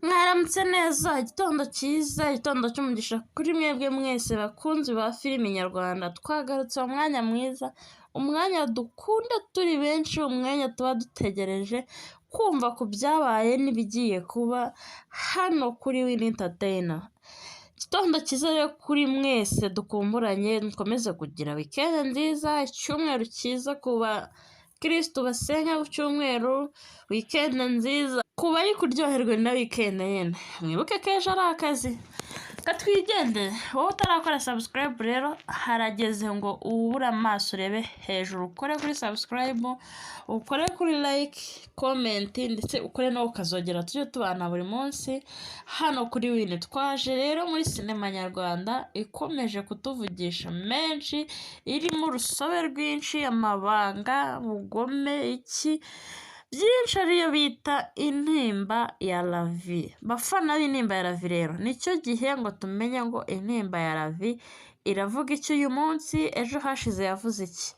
Mwaramutse neza, igitondo cyiza, igitondo cy'umugisha kuri mwebwe mwese bakunzi ba filimi nyarwanda. Twagarutse mu mwanya mwiza, umwanya dukunda turi benshi, umwanya tuba dutegereje kumva ku byabaye n'ibigiye kuba hano kuri Win Entertainer. Igitondo cyiza rero kuri mwese dukumburanye, mukomeze kugira weekend nziza, icyumweru cyiza ku bakirisitu basenga ku cyumweru, weekend nziza ku bari kuryoherwa na weekend nyine. Mwibuke ko ejo ari akazi. Katwigende, wowe utarakora subscribe rero harageze ngo ubure amaso urebe hejuru, ukore kuri subscribe, ukore kuri like, comment ndetse ukore no ukazogera tujye tubana buri munsi hano kuri Win. Twaje rero muri sinema nyarwanda ikomeje kutuvugisha menshi, irimo urusobe rwinshi, amabanga, ubugome, iki byinshi ariyo bita intimba ya Lavi. Bafana b'intimba ya Lavi rero nicyo gihe ngo tumenye ngo intimba ya Lavi iravuga iki uyu munsi, ejo hashize yavuze iki.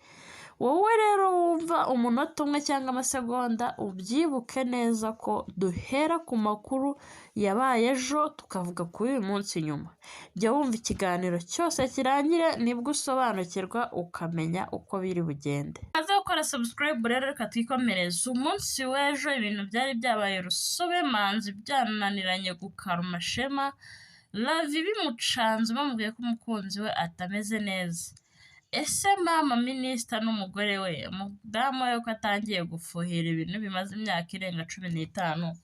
Wowe rero wumva umunota umwe cyangwa amasegonda ubyibuke neza ko duhera ku makuru yabaye ejo tukavuga kuri uyu munsi nyuma. Jya wumva ikiganiro cyose kirangire nibwo usobanukirwa ukamenya uko biri bugende. Maze gukora subscribe rero reka twikomereze. Umunsi w'ejo ibintu byari byabaye urusobe, Manzi byananiranye gukaruma Shema, Lavi bimucanze bamubwiye ko umukunzi we atameze neza. Ese mama minisita n'umugore we, umudamu we ko atangiye gufuhira ibintu bimaze imyaka irenga 15,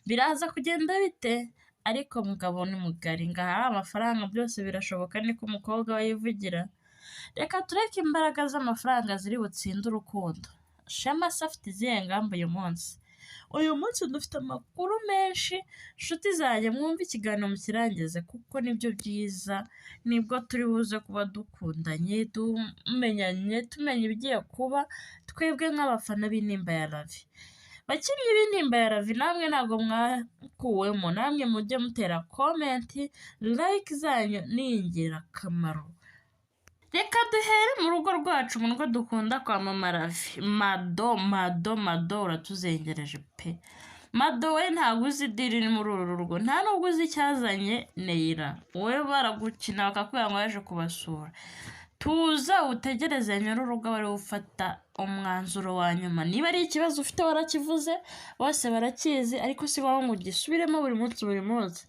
biraza kugenda bite? Ariko mugabo ni mugari, ngo ahari amafaranga byose birashoboka, niko umukobwa we yivugira. Reka tureke imbaraga z'amafaranga ziri butsinde urukundo. Shema se afite izihe ngamba uyu munsi? Uyu munsi dufite amakuru menshi, nshuti zanjye mwumve ikiganiro mukirangize kuko nibyo byiza, nibwo turi buze kuba dukundanye, tumenyanye, tumenya ibigiye kuba, twebwe nk'abafana b'intimba ya Lavi. Bakinnyi b'intimba ya Lavi namwe ntabwo mwakuwemo, namwe mujye mutera comment, like zanyu ni ingirakamaro. Reka duhere mu rugo rwacu, mu rugo dukunda kwa mama Lavi. Mado uratuzengereje pe. Mado we ntabwo uzi idiri iri muri uru rugo, nta nubwo uzi icyazanye Neira. Wowe baragukina bakakubwira ngo yaje kubasura. Tuza utegereze nyir'urugo bari ufata umwanzuro wa nyuma. Niba ari ikibazo ufite warakivuze, bose barakizi, ariko si ngombwa ngo ugisubiremo buri munsi.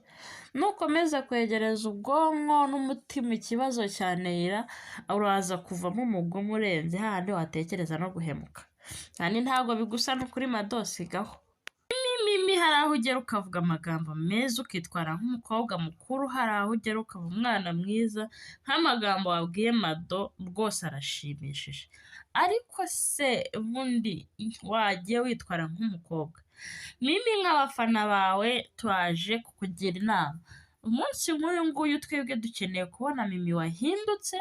Nukomeza kwegereza ubwonko n'umutima ikibazo cya Neira, uraza kuvamo umugome urenze hahandi watekereza no guhemuka. Kandi ntabwo bigusa no kuri Mado, sigaho. Mimi hari aho ugera ukavuga amagambo meza ukitwara nk'umukobwa mukuru, hari aho ugera ukaba umwana mwiza, nk'amagambo wabwiye Mado rwose arashimishije. Ariko se ubundi wagiye witwara nk'umukobwa? Mimi nk'abafana bawe twaje kukugira inama. Umunsi nk'uyu nguyu twebwe dukeneye kubona Mimi wahindutse,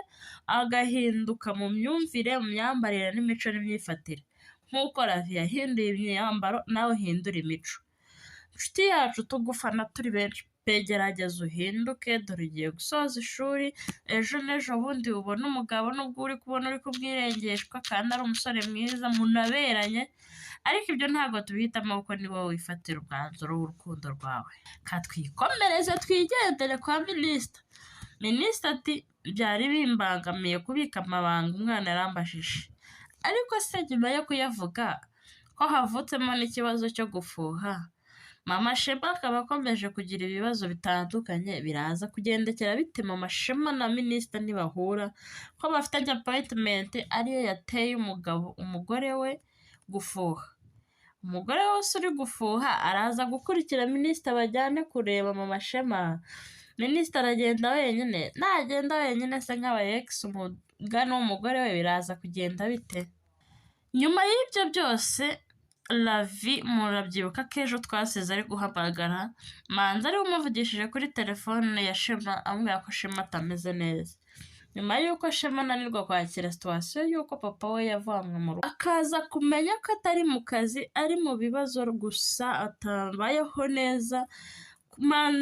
agahinduka mu myumvire, mu myambarire n'imico n'imyifatire. Nk'uko Lavi yahinduye imyambaro, nawe uhindura imico. Inshuti yacu tugufana turi benshi pe, gerageza uhinduke, dore ugiye gusoza ishuri, ejo n'ejo bundi ubona umugabo nubwo uri kubona uri kumwirengeshwa kandi ari umusore mwiza munaberanye, ariko ibyo ntabwo tubihitamo kuko ni wowe wifatira umwanzuro w'urukundo rwawe. Katwikomereze twigendere kwa minisita. Minisita ati byari bimbangamiye kubika amabanga umwana yarambajije, ariko se nyuma yo kuyavuga ko havutsemo n'ikibazo cyo gufuha, mama Shema akaba akomeje kugira ibibazo bitandukanye, biraza kugendekera bite mama Shema na minisita ntibahura ko bafitanye appointment ariyo yateye umugore we gufuha. Umugore wose uri gufuha araza gukurikira minisita bajyane kureba mama Shema. Minisita aragenda wenyine, nagenda wenyine se nk'abaye ex umugani w'umugore we biraza kugenda bite? Nyuma y'ibyo byose Lavi murabyibuka ko ejo twasize ari guhamagara Manzi ariwe umuvugishije kuri telefone ya Shema amubwira ko Shema atameze neza. Nyuma y'uko Shema ananirwa kwakira situwasiyo y'uko papa we yavanywe mu rugo, akaza kumenya ko atari mu kazi, ari mu bibazo gusa, atabayeho neza,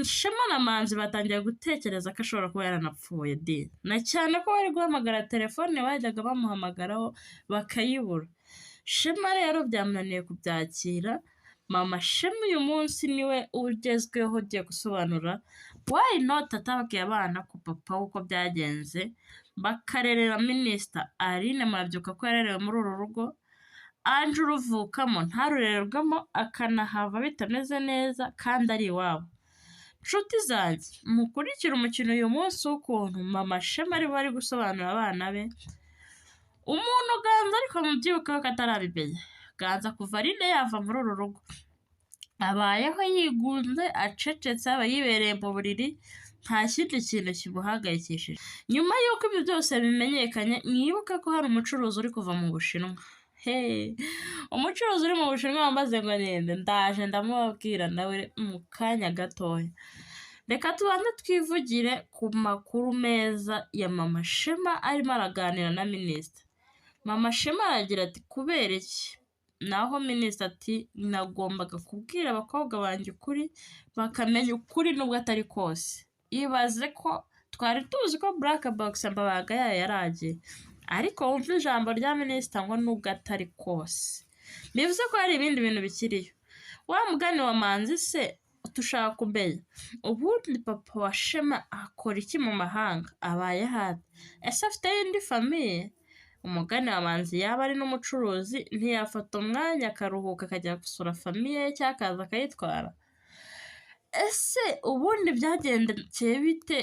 Shema na Manzi batangiye gutekereza ko ashobora kuba yaranapfuye na cyane ko bari guhamagara telefone bajyaga bamuhamagaraho bakayibura. Shema rero byamunaniye kubyakira, mama Shema uyu munsi niwe ugezweho ugiye gusobanura why not atababwiye abana ko papa uko byagenze bakarerera minisita Aline murabyuka ko yarerewe muri uru rugo Ange uruvukamo ntarurererwamo akanahava bitameze neza kandi ari iwabo. Nshuti zanjye mukurikira umukino uyu munsi w'ukuntu mama Shema ari bari gusobanurira abana be umuntu Ganza ariko mubyibukeho ko atarabimenya. Ganza kuva Aline yava muri uru rugo abayeho yigunze acecetse aba yibereye mu buriri nta kindi kintu kimuhangayikishije. Nyuma y'uko ibyo byose bimenyekanye mwibuke ko hari umucuruzi uri kuva mu Bushinwa. Umucuruzi uri mu Bushinwa wambaze ngo ninde ndaje ndamubabwira nawe mu kanya gatoya. Reka tubanze twivugire ku makuru meza ya mama Shema arimo araganira na minisita. Mama Shema aragira ati kubera iki? Naho minisita ati nagombaga kubwira abakobwa banjye ukuri bakamenya ukuri nubwo atari kose. Ibaze ko twari tuzi ko black box amabanga yayo yaragiye ariko wumva ijambo rya minisita ngo nubwo atari kose bivuze ko hari ibindi bintu bikiriyo. Wa mugani wa Manzi se tushaka kumenya ubundi papa wa Shema akora iki mu mahanga abaye hati ese afite indi famiye? Umugani wa Manzi yaba ari n'umucuruzi ntiyafata umwanya akaruhuka akajya gusura famiye ye cyangwa akaza akayitwara? Ese ubundi byagendekeye bite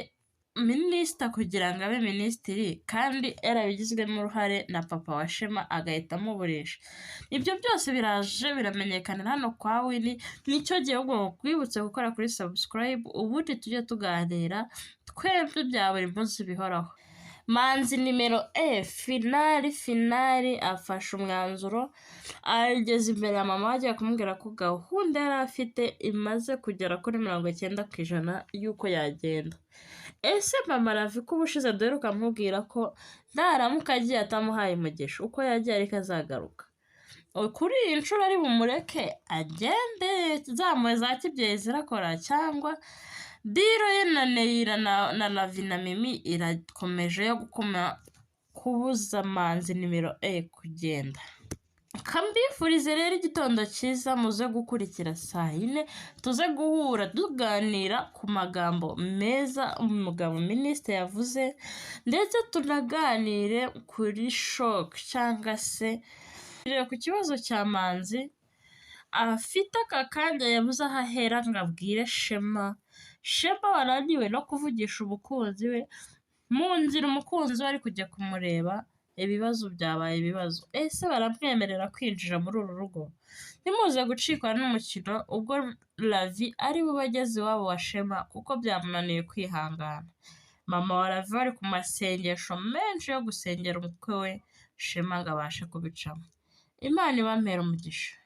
minisita kugira ngo abe minisitiri kandi yarabigizwemo uruhare na papa wa Shema agahita amuburisha? Ibyo byose biraje biramenyekana hano kwa Winnie. Nicyo gihe ugomba kwibutsa gukora kuri subscribe ubundi tujye tuganira twebwe bya buri munsi bihoraho. Manzi nimero finali afashe umwanzuro ageze imbere ya mama agiye kumubwira ko gahunda yari afite imaze kugera kuri 90% y'uko yagenda. Ese mama aravi ko ubushize duheruka amubwira ko naramuka agiye atamuhaye umugisha uko yagiye ariko azagaruka. Kuri iyi nshuro ari bumureke agende zamuwe za kibyeyi zirakora cyangwa diro ye na Neira na Lavi na Mimi irakomeje yo kubuza Manzi nimero kugenda. Kambifurize rero igitondo cyiza muze gukurikira saa 4 tuze guhura tuganira ku magambo meza umugabo minisita yavuze ndetse tunaganire kuri shock cyangwa se ku kibazo cya Manzi afite aka kanya yabuze aho ahera ngo abwire Shema wananiwe no kuvugisha umukunzi we mu nzira umukunzi we ari kujya kumureba ibibazo byabaye ibibazo. Ese baramwemerera kwinjira muri uru rugo? Nimuze gucikwa n'umukino ubwo Lavi ari bube ageze iwabo wa Shema kuko byamunaniye kwihangana. Mama wa Lavi ari ku masengesho menshi yo gusengera umukwe we Shema ngo abashe kubicamo. Imana ibampere umugisha.